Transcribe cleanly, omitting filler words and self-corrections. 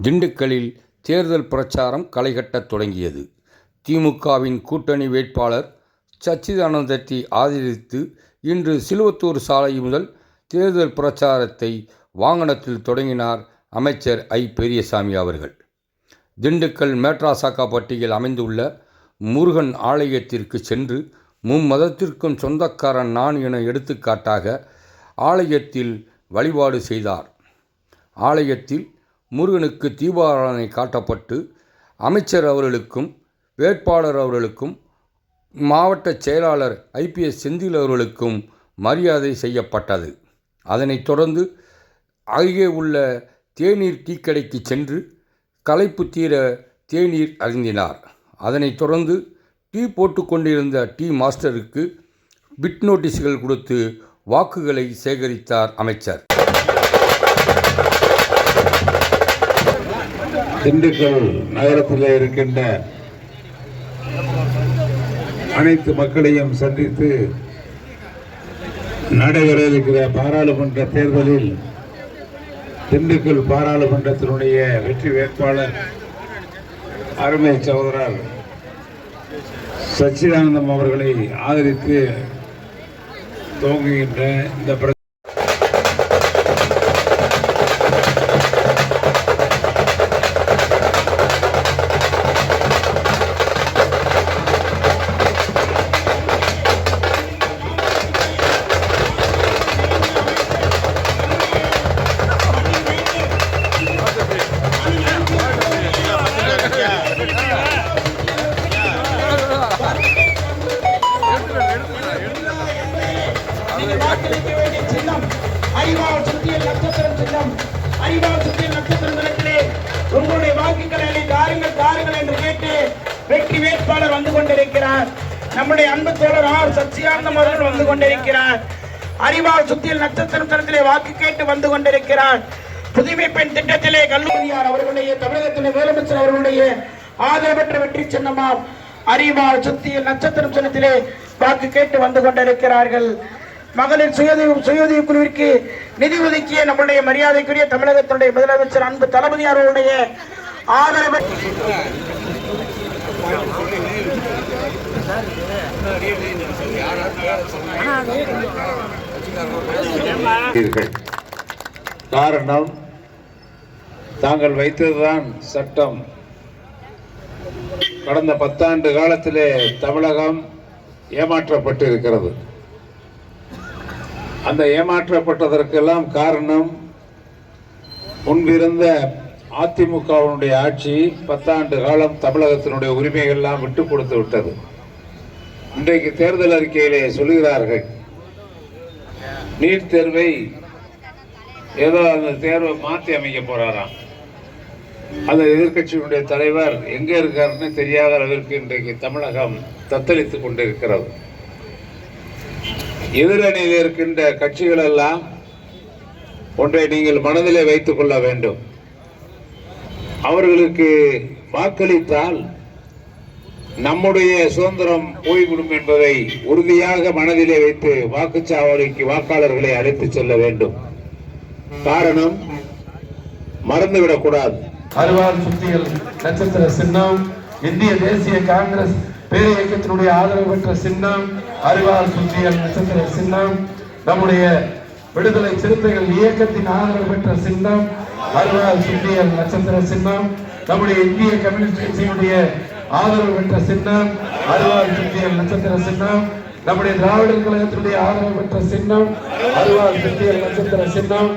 திண்டுக்கல்லில் தேர்தல் பிரச்சாரம் களைகட்டத் தொடங்கியது. திமுகவின் கூட்டணி வேட்பாளர் சச்சிதானந்தத்தை ஆதரித்து இன்று சிலுவத்தூர் சாலை முதல் தேர்தல் பிரச்சாரத்தை வாகனத்தில் தொடங்கினார் அமைச்சர் ஐ. பெரியசாமி அவர்கள். திண்டுக்கல் மேட்ராசாக்காப்பட்டியில் அமைந்துள்ள முருகன் ஆலயத்திற்கு சென்று மும்மதத்திற்கும் சொந்தக்காரன் நான் என எடுத்துக்காட்டாக ஆலயத்தில் வழிபாடு செய்தார். ஆலயத்தில் முருகனுக்கு தீபாராதனை காட்டப்பட்டு அமைச்சர் அவர்களுக்கும் வேட்பாளர் அவர்களுக்கும் மாவட்ட செயலாளர் IPS செந்தில் அவர்களுக்கும் மரியாதை செய்யப்பட்டது. அதனைத் தொடர்ந்து அருகே உள்ள தேநீர் டீக்கடைக்கு சென்று களைப்பு தீர தேநீர் அருந்தினார். அதனைத் தொடர்ந்து டீ போட்டு கொண்டிருந்த டீ மாஸ்டருக்கு பிட் நோட்டீஸ்கள் கொடுத்து வாக்குகளை சேகரித்தார் அமைச்சர். திண்டுக்கல் நகரத்தில் இருக்கின்ற அனைத்து மக்களையும் சந்தித்து நடைபெற இருக்கிற பாராளுமன்ற தேர்தலில் திண்டுக்கல் பாராளுமன்றத்தினுடைய வெற்றி வேட்பாளர் அருமை சகோதரர் சச்சிதானந்தம் அவர்களை ஆதரித்து துவங்குகின்ற இந்த அறிவால் சுத்தியல் நட்சத்திரம் சின்னம் அறிவால் சுத்தியல் நட்சத்திரம் சின்னத்திலே உங்களுடைய வாக்குகளை தாருங்கள் தாருங்கள் என்று கேட்டு வெற்றி வேட்பாளர் வந்து கொண்டிருக்கிறார். நம்முடைய அன்பு தோழர் ஆர். சச்சிதானந்தம் அவர்கள் வந்து கொண்டிருக்கிறார். அறிவால் சுத்தியல் நட்சத்திரம் சின்னத்திலே வாக்கு கேட்டு வந்து கொண்டிருக்கிறார். புதுமை பெண் திட்டத்திலே கல்லூரியார் அவர்களுடைய தமிழகத்திலே முதலமைச்சர் அவர்களுடைய ஆதரவற்ற வெற்றி சின்னமாம் அறிவால் சுத்தியல் நட்சத்திரம் சின்னத்திலே வாக்கு கேட்டு வந்து கொண்டிருக்கிறார்கள். மகளிர் சுயதீவு குழுவிற்கு நிதி ஒதுக்கிய நம்முடைய மரியாதைக்குரிய தமிழகத்தினுடைய முதலமைச்சர் அன்பு தளபதி அவர்களுடைய ஆதரவு காரணம் தாங்கள் வைத்ததுதான் சட்டம். கடந்த 10 ஆண்டு காலத்திலே தமிழகம் ஏமாற்றப்பட்டு இருக்கிறது. அந்த ஏமாற்றப்பட்டதற்கெல்லாம் காரணம் முன்பிருந்த அதிமுகவினுடைய ஆட்சி 10 ஆண்டு காலம் தமிழகத்தினுடைய உரிமைகள் எல்லாம் விட்டு கொடுத்து விட்டது. இன்றைக்கு தேர்தல் அறிக்கையிலே சொல்லுகிறார்கள், நீட் தேர்வை ஏதோ அந்த தேர்வை மாற்றி அமைக்க போறாராம். அந்த எதிர்கட்சியினுடைய தலைவர் எங்க இருக்காருன்னு தெரியாத அளவிற்கு இன்றைக்கு தமிழகம் தத்தளித்துக் கொண்டிருக்கிறது. எதிரணியில் இருக்கின்ற கட்சிகள் எல்லாம் ஒன்றை நீங்கள் மனதிலே வைத்துக் கொள்ள வேண்டும். அவர்களுக்கு வாக்களித்தால் நம்முடைய சுதந்திரம் போய்விடும் என்பதை உறுதியாக மனதிலே வைத்து வாக்குச்சாவடிக்கு வாக்காளர்களை அழைத்து செல்ல வேண்டும். காரணம் மறந்துவிடக்கூடாது. அறிவால் சுத்தியல் நட்சத்திர சின்னம் இந்திய தேசிய காங்கிரஸ் பேர் இயக்கத்தினுடைய ஆதரவு பெற்ற சின்னம் அறிவால் சுத்தியல் நட்சத்திர சின்னம். நம்முடைய விடுதலை சிறுத்தைகள் இயக்கத்தின் ஆதரவு பெற்ற சின்னம் அறிவால் சுத்தியல் நட்சத்திர சின்னம். நம்முடைய இந்திய கம்யூனிஸ்ட் கட்சியினுடைய ஆதரவு பெற்ற சின்னம் அறிவால் சுத்தியல் நட்சத்திர சின்னம். நம்முடைய திராவிடர் கழகத்தினுடைய ஆதரவு பெற்ற சின்னம் அறிவால் சுத்தியல் நட்சத்திர சின்னம்.